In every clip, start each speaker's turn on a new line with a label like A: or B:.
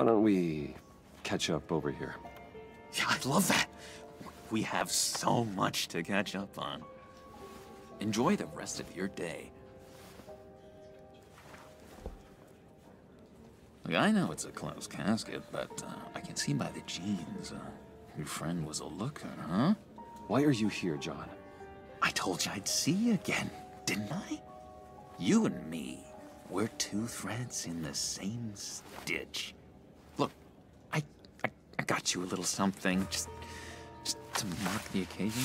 A: Why don't we catch up over here?
B: Yeah, I'd love that. We have so much to catch up on. Enjoy the rest of your day. Look, I know it's a closed casket, but I can see by the jeans. Your friend was a looker, huh?
A: Why are you here, John?
B: I told you I'd see you again, didn't I? You and me, we're two threads in the same stitch. Look, I got you a little something, just to mark the occasion.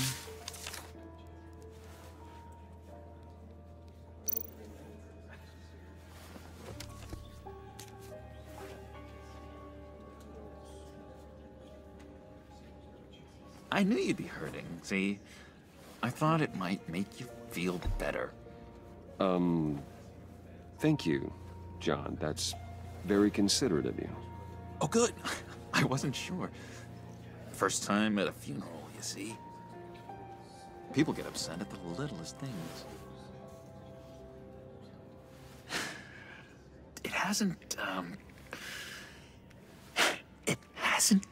B: I knew you'd be hurting, see? I thought it might make you feel better.
A: Thank you, John. That's very considerate of you.
B: Oh, good. I wasn't sure. First time at a funeral, you see. People get upset at the littlest things. It hasn't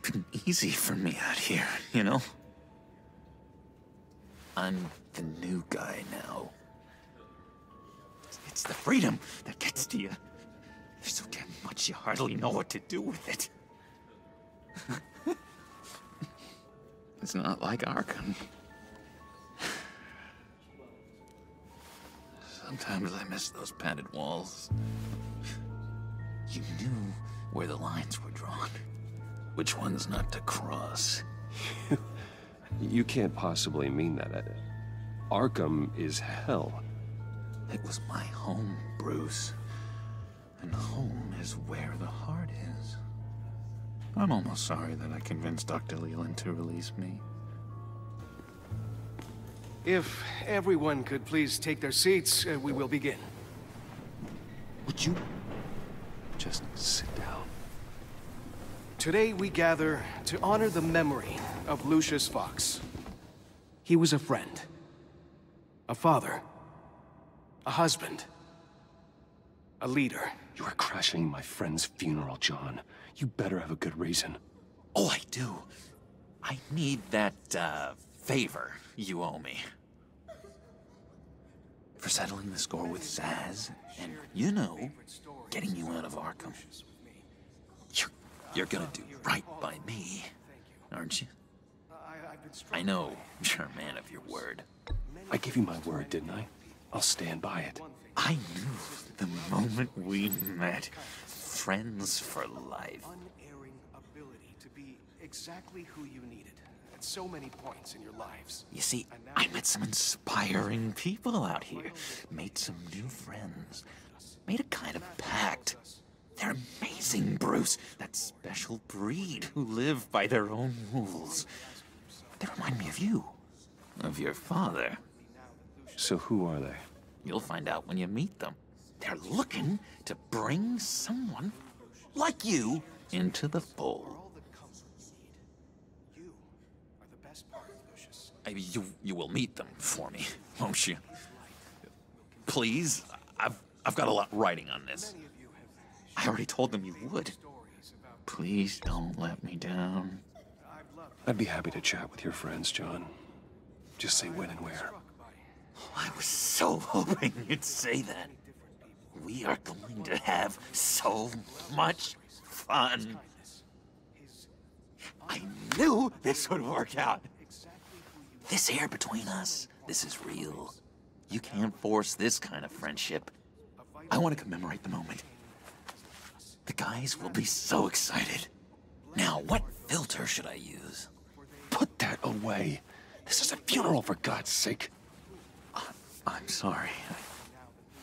B: been easy for me out here, you know? I'm the new guy now. It's the freedom that gets to you. There's so damn much you hardly know what to do with it. It's not like Arkham. Sometimes I miss those padded walls. You knew where the lines were drawn. Which ones not to cross.
A: You can't possibly mean that. Arkham is hell.
B: It was my home, Bruce. And home is where the heart is. I'm almost sorry that I convinced Dr. Leland to release me.
C: If everyone could please take their seats, we will begin.
B: Would you
A: Just sit down.
C: Today we gather to honor the memory of Lucius Fox. He was a friend, a father, a husband, a leader.
A: You are crashing my friend's funeral, John. You better have a good reason.
B: Oh, I do. I need that, favor you owe me. For settling the score with Zaz, and, you know, getting you out of Arkham. You're gonna do right by me, aren't you? I know you're a man of your word.
A: I gave you my word, didn't I? I'll stand by it.
B: I knew the moment we met. Friends for life.
C: Unerring ability to be exactly who you needed at so many points in your lives.
B: You see, I met some inspiring people out here. Made some new friends. Made a kind of pact. They're amazing, Bruce. That special breed who live by their own rules. They remind me of you. Of your father.
A: So who are they?
B: You'll find out when you meet them. They're looking to bring someone like you into the fold.
C: You are the best part, Lucius.
B: You will meet them for me, won't you? Please, I've got a lot writing on this. I already told them you would. Please don't let me down.
A: I'd be happy to chat with your friends, John. Just say when and where.
B: I was so hoping you'd say that. We are going to have so much fun. I knew this would work out. This air between us, this is real. You can't force this kind of friendship. I want to commemorate the moment. The guys will be so excited. Now, what filter should I use?
A: Put that away. This is a funeral, for God's sake.
B: I'm sorry.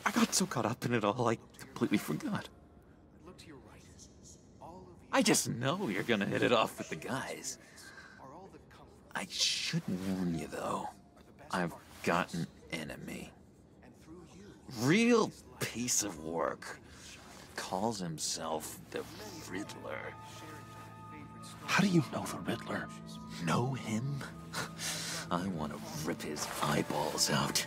B: I got so caught up in it all, I completely forgot.
C: Look to your right. All of
B: I just know you're gonna hit it off with the guys.
C: are all the comfort
B: I should warn you, though. I've got an enemy.
C: and through you.
B: Real piece of work. Calls himself the Riddler.
A: How do you know the Riddler?
B: Know him? I want to rip his eyeballs out.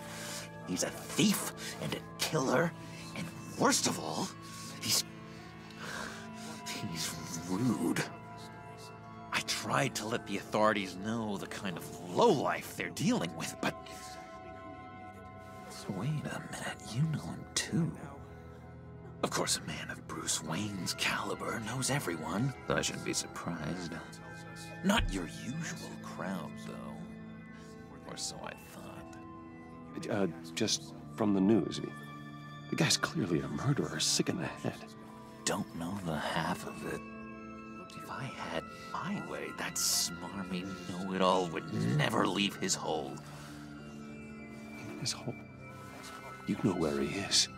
B: He's a thief and a killer, and worst of all, he's rude. I tried to let the authorities know the kind of lowlife they're dealing with, but... Wait a minute, you know him too. Of course, a man of Bruce Wayne's caliber knows everyone, so I shouldn't be surprised. Not your usual crowd, though. Or so I thought.
A: Just from the news. The guy's clearly a murderer, sick in the head.
B: Don't know the half of it. If I had my way, that smarmy know-it-all would never leave his hole.
A: His hole? You know where he is.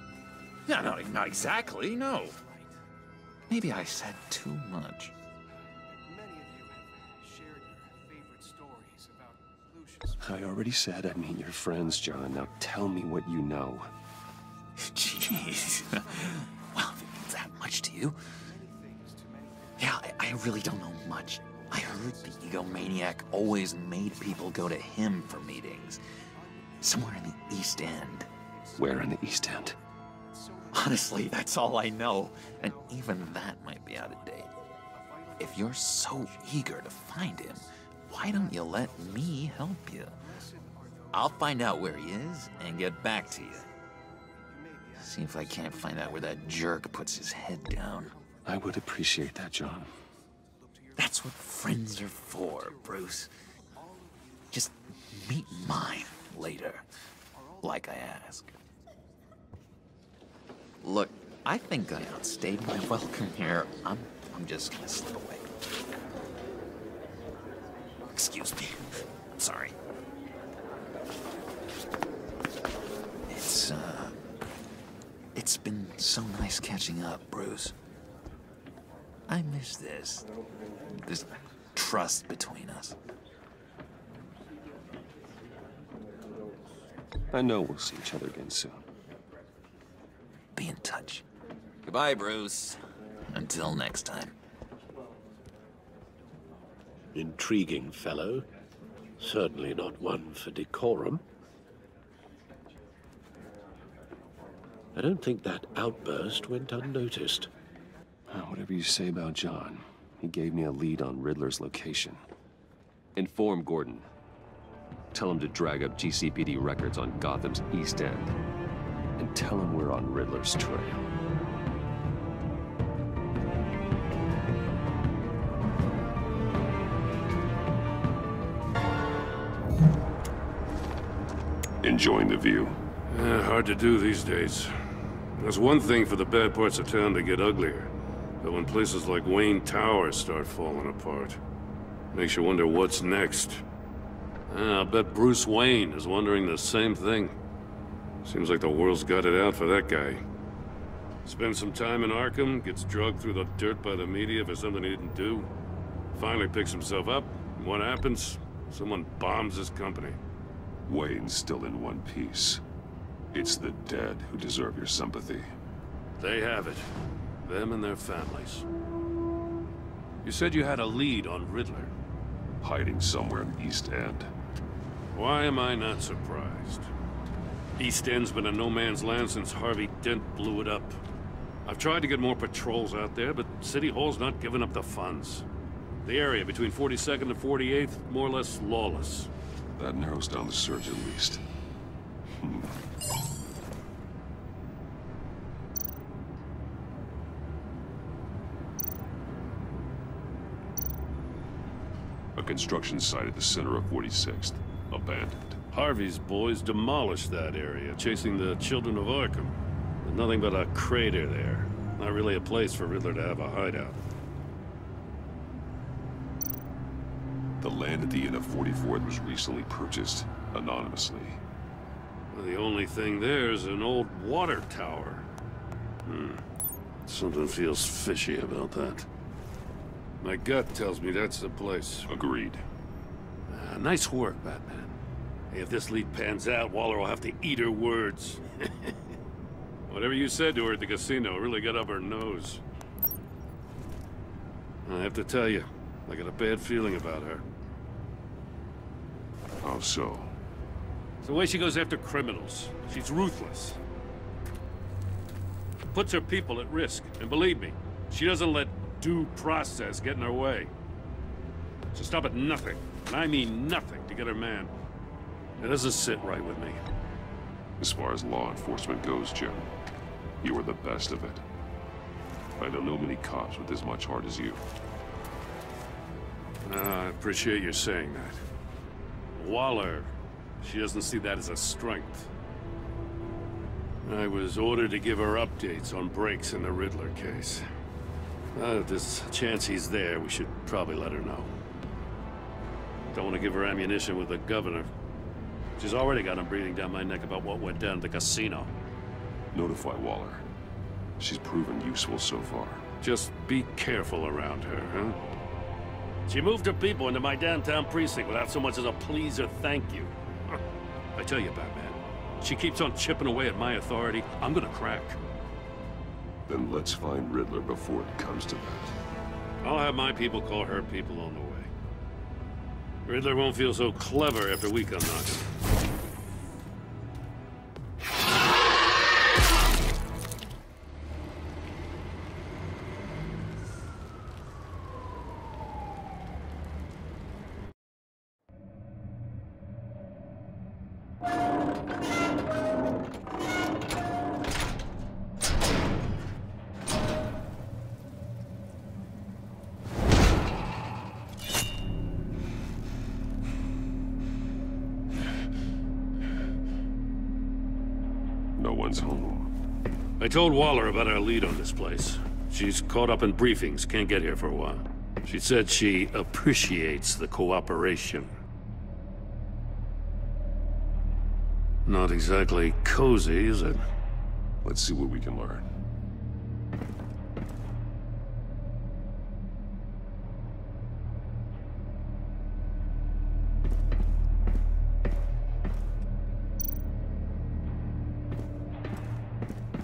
B: No, not exactly, no. Maybe I said too much.
C: Many of you have shared your favorite stories about Lucius.
A: I already said I'd meet your friends, John. Now tell me what you know.
B: Jeez. Well, if it means that much to you. Yeah, I really don't know much. I heard the egomaniac always made people go to him for meetings. Somewhere in the East End.
A: Where in the East End?
B: Honestly, that's all I know. And even that might be out of date. If you're so eager to find him, why don't you let me help you? I'll find out where he is and get back to you. See if I can't find out where that jerk puts his head down.
A: I would appreciate that, John.
B: That's what friends are for, Bruce. Just meet mine later, like I asked. Look, I think I outstayed my welcome here. I'm just gonna slip away. Excuse me. I'm sorry. It's been so nice catching up, Bruce. I miss this trust between us.
A: I know we'll see each other again soon.
B: Be in touch. Goodbye, Bruce. Until next time.
D: Intriguing fellow. Certainly not one for decorum. I don't think that outburst went unnoticed.
A: Whatever you say about John, he gave me a lead on Riddler's location. Inform Gordon. Tell him to drag up GCPD records on Gotham's East End. And tell him we're on Riddler's trail. Enjoying the view?
E: Hard to do these days. There's one thing for the bad parts of town to get uglier. But when places like Wayne Tower start falling apart, makes you wonder what's next. I'll bet Bruce Wayne is wondering the same thing. Seems like the world's got it out for that guy. Spends some time in Arkham, gets drugged through the dirt by the media for something he didn't do. Finally picks himself up, and what happens? Someone bombs his company.
A: Wayne's still in one piece. It's the dead who deserve your sympathy.
E: They have it. Them and their families. You said you had a lead on Riddler.
A: Hiding somewhere in the East End.
E: Why am I not surprised? East End's been a no-man's land since Harvey Dent blew it up. I've tried to get more patrols out there, but City Hall's not giving up the funds. The area between 42nd and 48th, more or less lawless.
A: That narrows down the search at least. A construction site at the center of 46th. Abandoned.
E: Harvey's boys demolished that area, chasing the children of Arkham. There's nothing but a crater there. Not really a place for Riddler to have a hideout.
A: The land at the end of 44th was recently purchased, anonymously.
E: Well, the only thing there is an old water tower. Something feels fishy about that. My gut tells me that's the place.
A: Agreed.
E: Nice work, Batman. Hey, if this lead pans out, Waller will have to eat her words. Whatever you said to her at the casino really got up her nose. I have to tell you, I got a bad feeling about her.
A: How so?
E: It's the way she goes after criminals. She's ruthless. Puts her people at risk. And believe me, she doesn't let due process get in her way. So stop at nothing, and I mean nothing, to get her man. It doesn't sit right with me.
A: As far as law enforcement goes, Jim, you were the best of it. I don't know many cops with as much heart as you.
E: I appreciate you saying that. Waller, she doesn't see that as a strength. I was ordered to give her updates on breaks in the Riddler case. If there's a chance he's there, we should probably let her know. Don't want to give her ammunition with the governor. She's already got him breathing down my neck about what went down at the casino.
A: Notify Waller. She's proven useful so far.
E: Just be careful around her, huh? She moved her people into my downtown precinct without so much as a please or thank you. I tell you, Batman, she keeps on chipping away at my authority, I'm gonna crack.
A: Then let's find Riddler before it comes to that.
E: I'll have my people call her people on the way. Riddler won't feel so clever after we come knocking.
A: No one's home.
E: I told Waller about our lead on this place. She's caught up in briefings, can't get here for a while. She said she appreciates the cooperation. Not exactly cozy, is it?
A: Let's see what we can learn.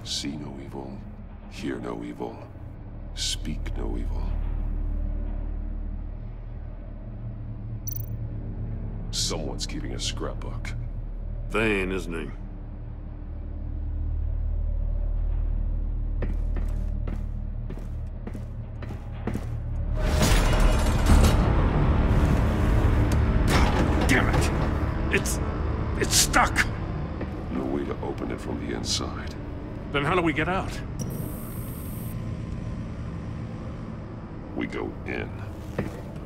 A: See no evil, hear no evil, speak no evil. Someone's keeping a scrapbook.
E: Vain, isn't he? Damn it! It's stuck!
A: No way to open it from the inside.
E: Then how do we get out?
A: We go in.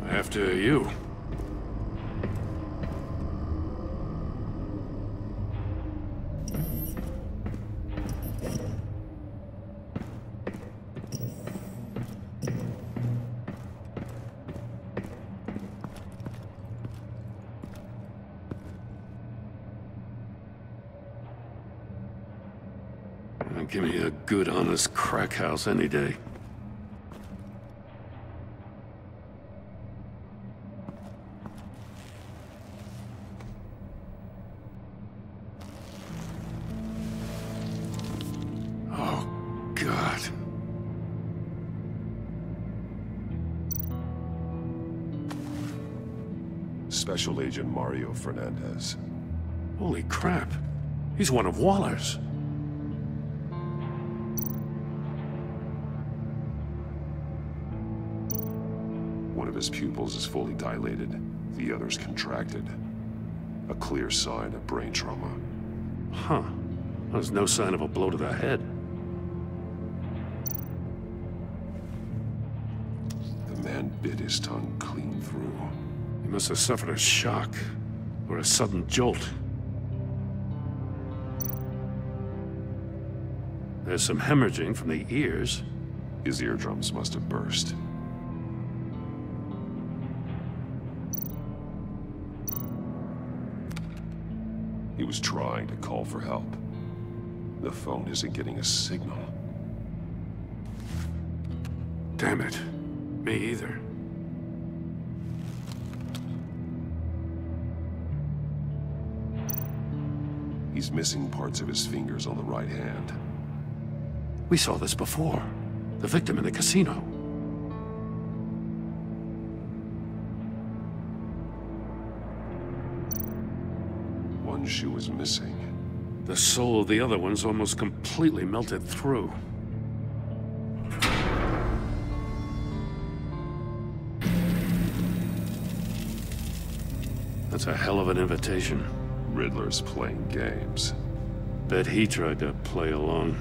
E: After you. Give me a good, honest crack house any day. Oh, God.
A: Special Agent Mario Fernandez.
E: Holy crap. He's one of Waller's.
A: One of his pupils is fully dilated, the other's contracted. A clear sign of brain trauma.
E: Huh. There's no sign of a blow to the head.
A: The man bit his tongue clean through.
E: He must have suffered a shock, or a sudden jolt. There's some hemorrhaging from the ears.
A: His eardrums must have burst. He was trying to call for help. The phone isn't getting a signal.
E: Damn it. Me either.
A: He's missing parts of his fingers on the right hand.
E: We saw this before. The victim in the casino.
A: One shoe is missing.
E: The sole of the other one's almost completely melted through. That's a hell of an invitation.
A: Riddler's playing games.
E: Bet he tried to play along.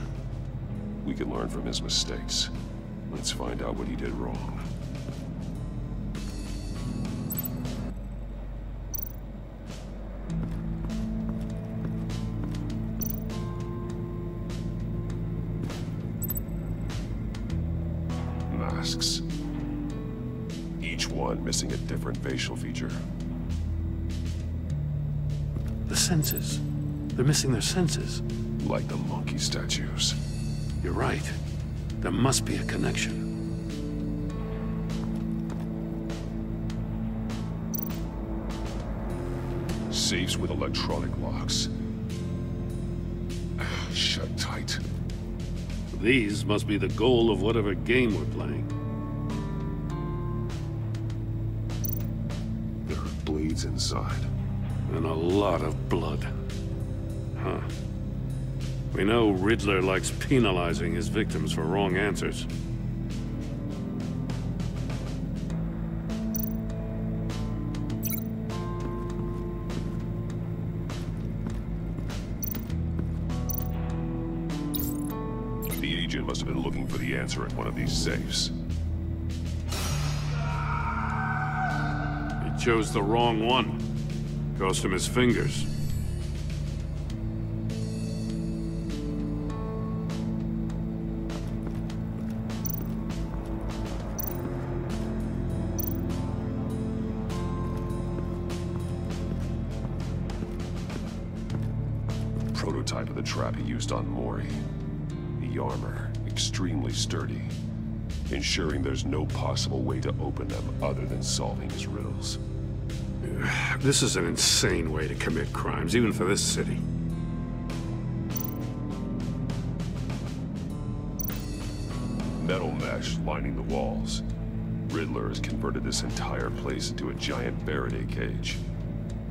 A: We can learn from his mistakes. Let's find out what he did wrong. Masks. Each one missing a different facial feature.
E: The senses. They're missing their senses.
A: Like the monkey statues.
E: You're right. There must be a connection.
A: Safes with electronic locks. Shut tight.
E: These must be the goal of whatever game we're playing.
A: There are blades inside.
E: And a lot of blood. Huh. We know Riddler likes penalizing his victims for wrong answers.
A: The agent must have been looking for the answer at one of these safes.
E: He chose the wrong one. Cost him his fingers.
A: Prototype of the trap he used on Mori. The armor, extremely sturdy, ensuring there's no possible way to open them other than solving his riddles.
E: This is an insane way to commit crimes, even for this city.
A: Metal mesh lining the walls. Riddler has converted this entire place into a giant Faraday cage.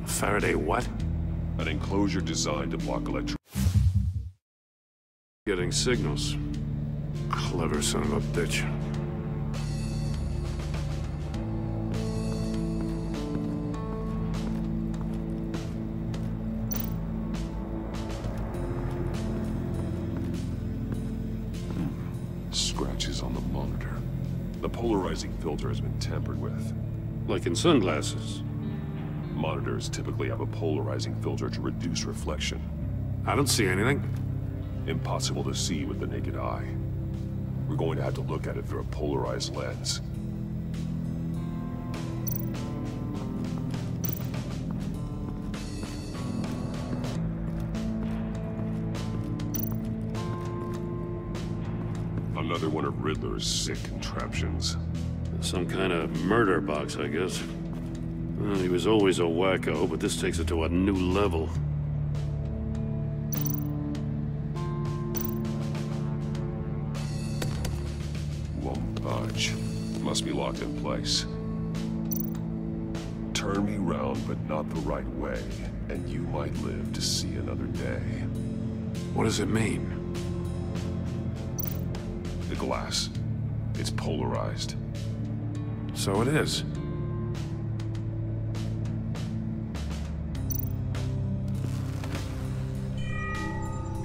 E: Faraday what?
A: An enclosure designed to block electricity.
E: Getting signals. Clever son of a bitch.
A: Scratches on the monitor. The polarizing filter has been tampered with.
E: Like in sunglasses.
A: Monitors typically have a polarizing filter to reduce reflection.
E: I don't see anything.
A: Impossible to see with the naked eye. We're going to have to look at it through a polarized lens. Another one of Riddler's sick contraptions.
E: Some kind of murder box, I guess. Well, he was always a wacko, but this takes it to a new level.
A: Won't budge. Must be locked in place. Turn me round, but not the right way, and you might live to see another day.
E: What does it mean?
A: The glass. It's polarized.
E: So it is.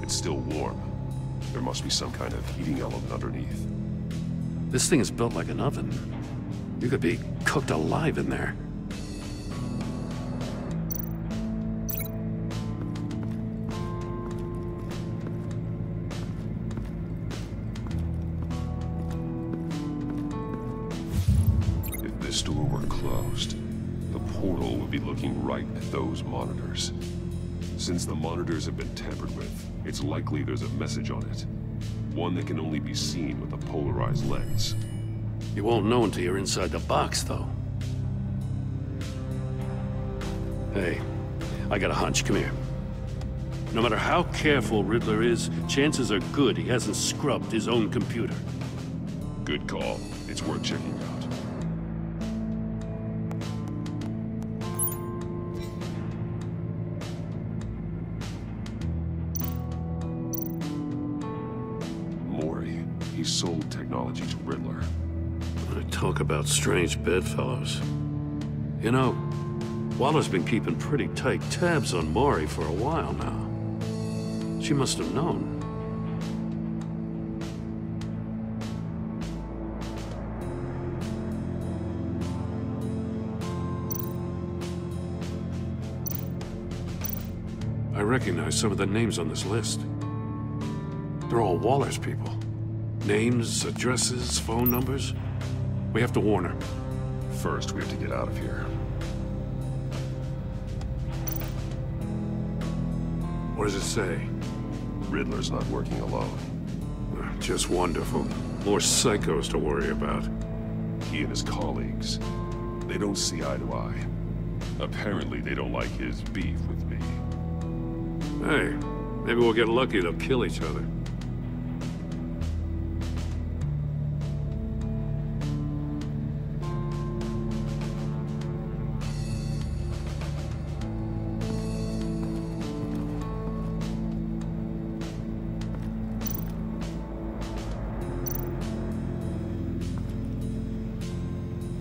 A: It's still warm. There must be some kind of heating element underneath.
E: This thing is built like an oven. You could be cooked alive in there.
A: If this door were closed, the portal would be looking right at those monitors. Since the monitors have been tampered with, it's likely there's a message on it. One that can only be seen with a polarized lens.
E: You won't know until you're inside the box, though. Hey, I got a hunch. Come here. No matter how careful Riddler is, chances are good he hasn't scrubbed his own computer.
A: Good call. It's worth checking out. Mori, he sold technology to Riddler.
E: I talk about strange bedfellows. You know, Waller's been keeping pretty tight tabs on Maury for a while now. She must have known. I recognize some of the names on this list. They're all Waller's people. Names, addresses, phone numbers. We have to warn her.
A: First, we have to get out of here.
E: What does it say?
A: Riddler's not working alone.
E: Just wonderful. More psychos to worry about.
A: He and his colleagues, they don't see eye to eye. Apparently, they don't like his beef with me.
E: Hey, maybe we'll get lucky. They'll kill each other.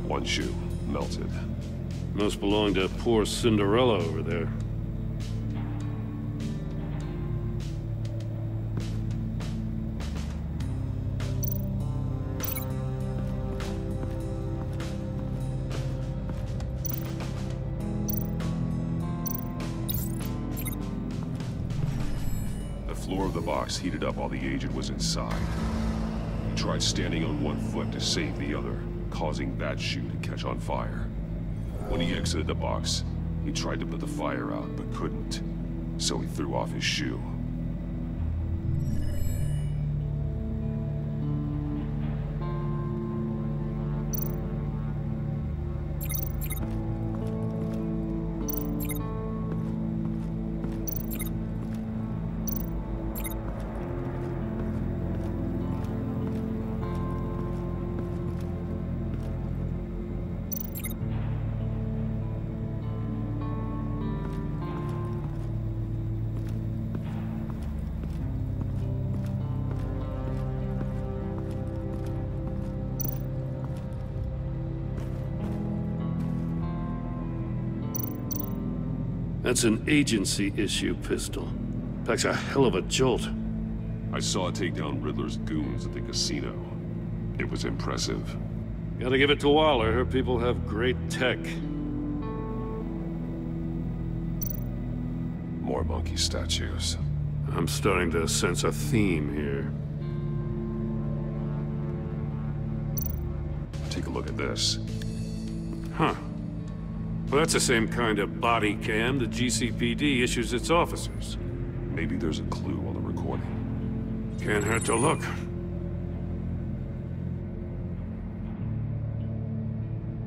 A: One shoe, melted.
E: Must belong to poor Cinderella over there.
A: The floor of the box heated up while the agent was inside. He tried standing on one foot to save the other, causing that shoe to catch on fire. When he exited the box, he tried to put the fire out, but couldn't. So he threw off his shoe.
E: That's an agency-issue pistol. Packs a hell of a jolt.
A: I saw it take down Riddler's goons at the casino. It was impressive.
E: Gotta give it to Waller. Her people have great tech.
A: More monkey statues.
E: I'm starting to sense a theme here.
A: Take a look at this.
E: Huh. Well, that's the same kind of body cam the GCPD issues its officers.
A: Maybe there's a clue on the recording.
E: Can't hurt to look.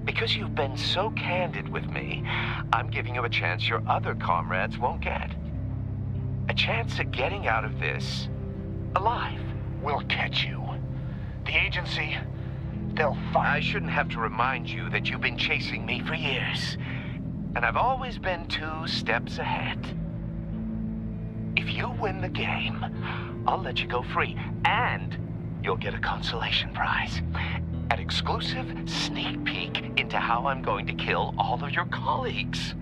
F: Because you've been so candid with me, I'm giving you a chance your other comrades won't get. A chance at getting out of this alive.
G: We'll catch you. The agency, they'll find...
F: I shouldn't have to remind you that you've been chasing me for years. And I've always been 2 steps ahead. If you win the game, I'll let you go free. And you'll get a consolation prize. An exclusive sneak peek into how I'm going to kill all of your colleagues.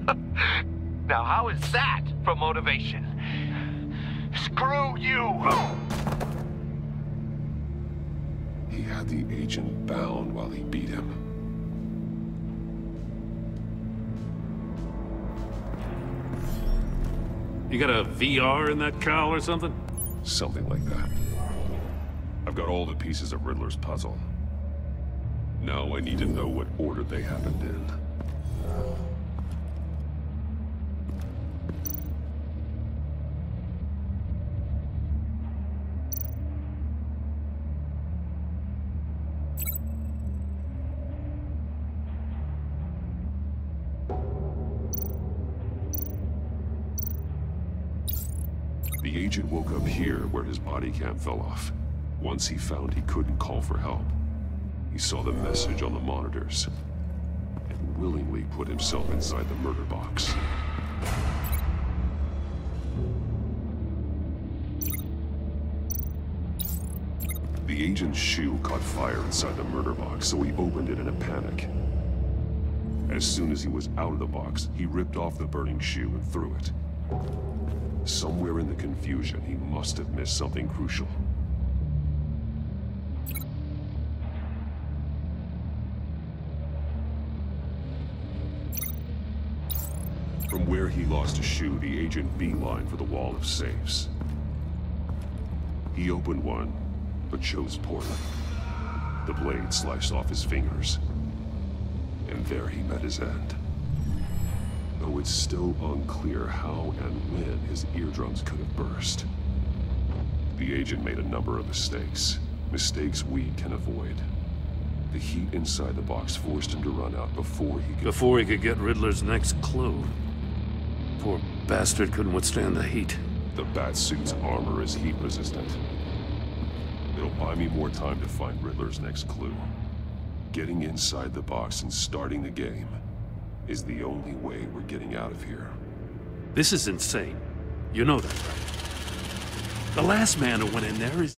F: Now, how is that for motivation?
G: Screw you!
A: He had the agent bound while he beat him.
E: You got a VR in that cowl or something?
A: Something like that. I've got all the pieces of Riddler's puzzle. Now I need to know what order they happened in. The agent woke up here where his body cam fell off. Once he found he couldn't call for help, he saw the message on the monitors and willingly put himself inside the murder box. The agent's shoe caught fire inside the murder box, so he opened it in a panic.
H: As soon as he was out of the box, he ripped off the burning shoe and threw it. Somewhere in the confusion, he must have missed something crucial. From where he lost a shoe, the agent beelined for the wall of safes. He opened one, but chose poorly. The blade sliced off his fingers. And there he met his end. Though it's still unclear how and when his eardrums could have burst. The agent made a number of mistakes. Mistakes we can avoid. The heat inside the box forced him to run out before he could
E: get Riddler's next clue. Poor bastard couldn't withstand the heat.
H: The Batsuit's armor is heat resistant. It'll buy me more time to find Riddler's next clue. Getting inside the box and starting the game is the only way we're getting out of here.
E: This is insane. You know that, right? The last man who went in there is...